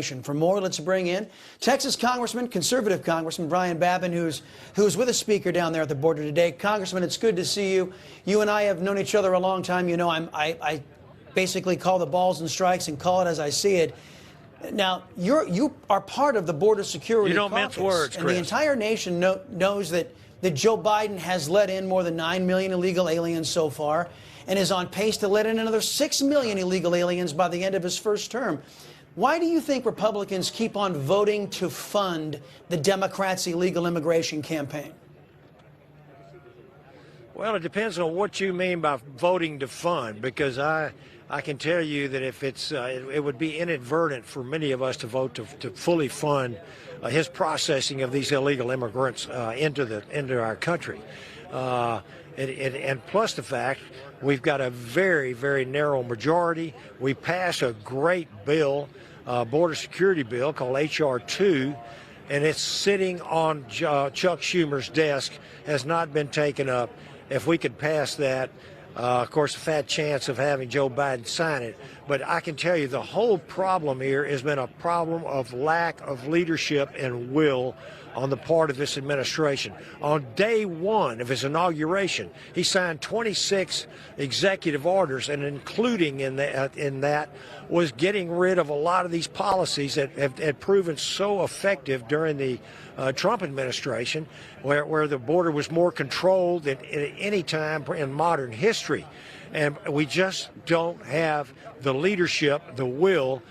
For more, let's bring in Texas Congressman, conservative Congressman Brian Babin, who's with a speaker down there at the border today. Congressman, it's good to see you. You and I have known each other a long time. You know, I basically call the balls and strikes and call it as I see it. Now, you are part of the border security You don't caucus, mince words, and Chris. the entire nation knows that Joe Biden has let in more than 9 million illegal aliens so far, and is on pace to let in another 6 million illegal aliens by the end of his first term. Why do you think Republicans keep on voting to fund the Democrats' illegal immigration campaign? Well, it depends on what you mean by voting to fund, because I can tell you that if it would be inadvertent for many of us to vote to fully fund his processing of these illegal immigrants into our country. And plus the fact we've got a very, very narrow majority. We passed a great bill, border security bill called H.R. 2, and it's sitting on Chuck Schumer's desk, has not been taken up. If we could pass that, of course, a fat chance of having Joe Biden sign it. But I can tell you the whole problem here has been a problem of lack of leadership and will on the part of this administration. On day one of his inauguration, he signed 26 executive orders, and including in that was getting rid of a lot of these policies that had proven so effective during the Trump administration, where the border was more controlled than at any time in modern history. And we just don't have the leadership, the will,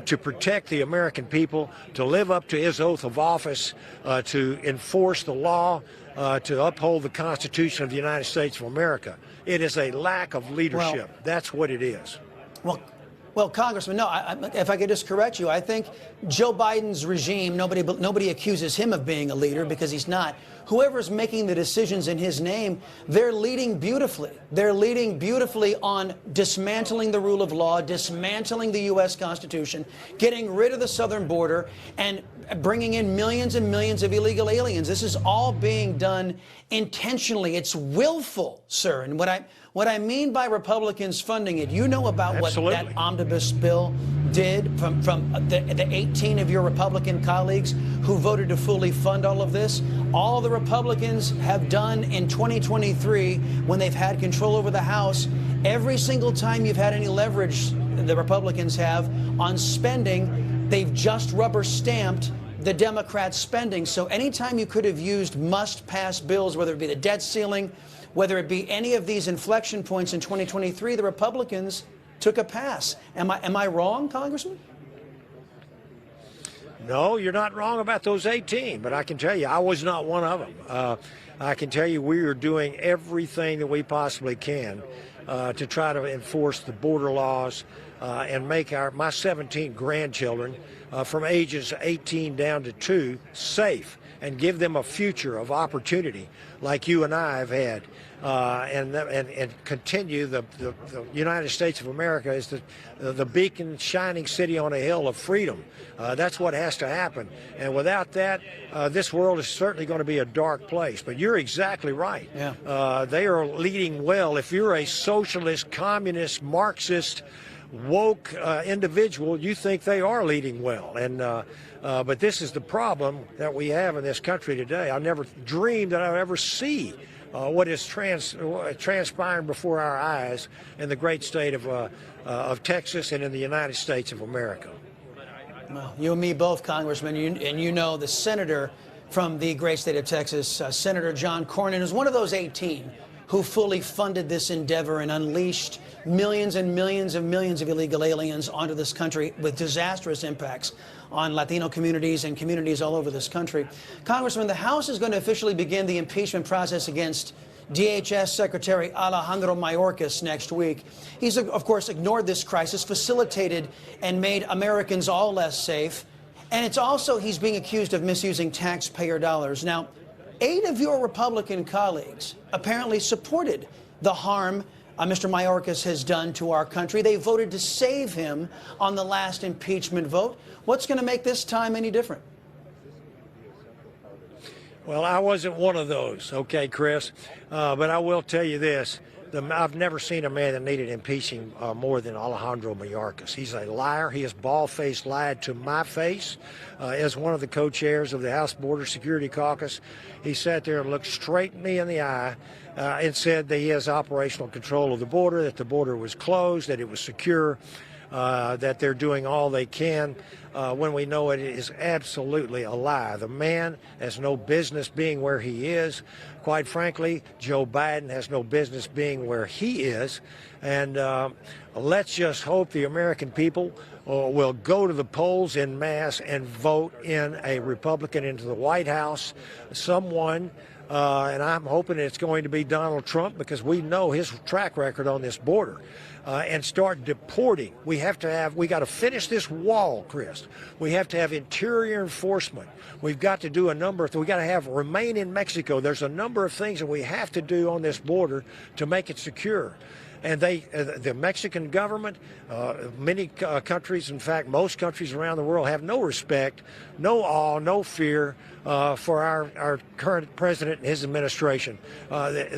to protect the American people, to live up to his oath of office, to enforce the law, to uphold the Constitution of the United States of America. It is a lack of leadership. That's what it is. Well, Congressman, no, if I could just correct you, I think Joe Biden's regime, nobody accuses him of being a leader, because he's not. Whoever's making the decisions in his name, they're leading beautifully. They're leading beautifully on dismantling the rule of law, dismantling the U.S. Constitution, getting rid of the southern border, and bringing in millions and millions of illegal aliens. This is all being done intentionally. It's willful, sir. And what I mean by Republicans funding it, you know about Absolutely. what that omnibus bill did from the 18 of your Republican colleagues who voted to fully fund all of this. All the Republicans have done in 2023, when they've had control over the House, every single time you've had any leverage, the Republicans have, on spending, they've just rubber stamped the Democrats' spending. So anytime you could have used must-pass bills, whether it be the debt ceiling, whether it be any of these inflection points in 2023, the Republicans took a pass. Am I wrong, Congressman? No, you're not wrong about those 18, but I can tell you I was not one of them. I can tell you we are doing everything that we possibly can to try to enforce the border laws and make my 17 grandchildren from ages 18 down to 2 safe, and give them a future of opportunity like you and I have had, and continue the United States of America is the beacon, shining city on a hill of freedom. That's what has to happen. And without that, this world is certainly going to be a dark place. But you're exactly right. Yeah. They are leading well. If you're a socialist, communist, Marxist, woke individual, you think they are leading well. And but this is the problem that we have in this country today. I never dreamed that I would ever see what is transpiring before our eyes in the great state of Texas and in the United States of America. Well, you and me both, Congressman, and you know the senator from the great state of Texas, Senator John Cornyn, is one of those 18 who fully funded this endeavor and unleashed millions and millions of illegal aliens onto this country with disastrous impacts on Latino communities and communities all over this country. Congressman, the House is going to officially begin the impeachment process against DHS Secretary Alejandro Mayorkas next week. He's, of course, ignored this crisis, facilitated and made Americans all less safe. And it's also, he's being accused of misusing taxpayer dollars. Now, 8 of your Republican colleagues apparently supported the harm Mr. Mayorkas has done to our country. They voted to save him on the last impeachment vote. What's going to make this time any different? Well, I wasn't one of those, okay, Chris? But I will tell you this. I've never seen a man that needed impeaching more than Alejandro Mayorkas. He's a liar. He has bald-faced lied to my face. As one of the co-chairs of the House Border Security Caucus, he sat there and looked straight me in the eye and said that he has operational control of the border, that the border was closed, that it was secure, that they're doing all they can, when we know it is absolutely a lie. The man has no business being where he is. Quite frankly, Joe Biden has no business being where he is. And let's just hope the American people will go to the polls en masse and vote in a Republican into the White House, someone, and I'm hoping it's going to be Donald Trump, because we know his track record on this border, and start deporting. We got to finish this wall, Chris. We have to have interior enforcement. We've got to do we got to have remain in Mexico. There's a number of things that we have to do on this border to make it secure. And the Mexican government, many countries, in fact, most countries around the world have no respect, no awe, no fear for our current president and his administration.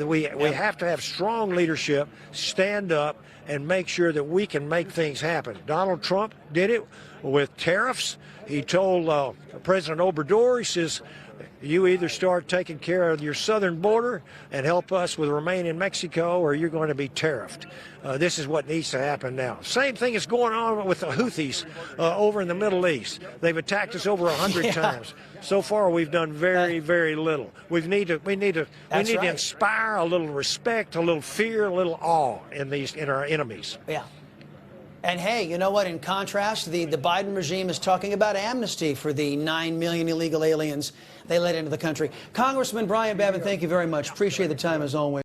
We have to have strong leadership, stand up, and make sure that we can make things happen. Donald Trump did it with tariffs. He told President Obrador, he says, you either start taking care of your southern border and help us with remain in Mexico, or you're going to be tariffed. This is what needs to happen now. Same thing is going on with the Houthis over in the Middle East. They've attacked us over 100 times. So far, we've done very, very little. We need to inspire a little respect, a little fear, a little awe in our enemies. Yeah. And hey, you know what? In contrast, the Biden regime is talking about amnesty for the 9 million illegal aliens they let into the country. Congressman Brian Babin, thank you very much. Appreciate the time as always.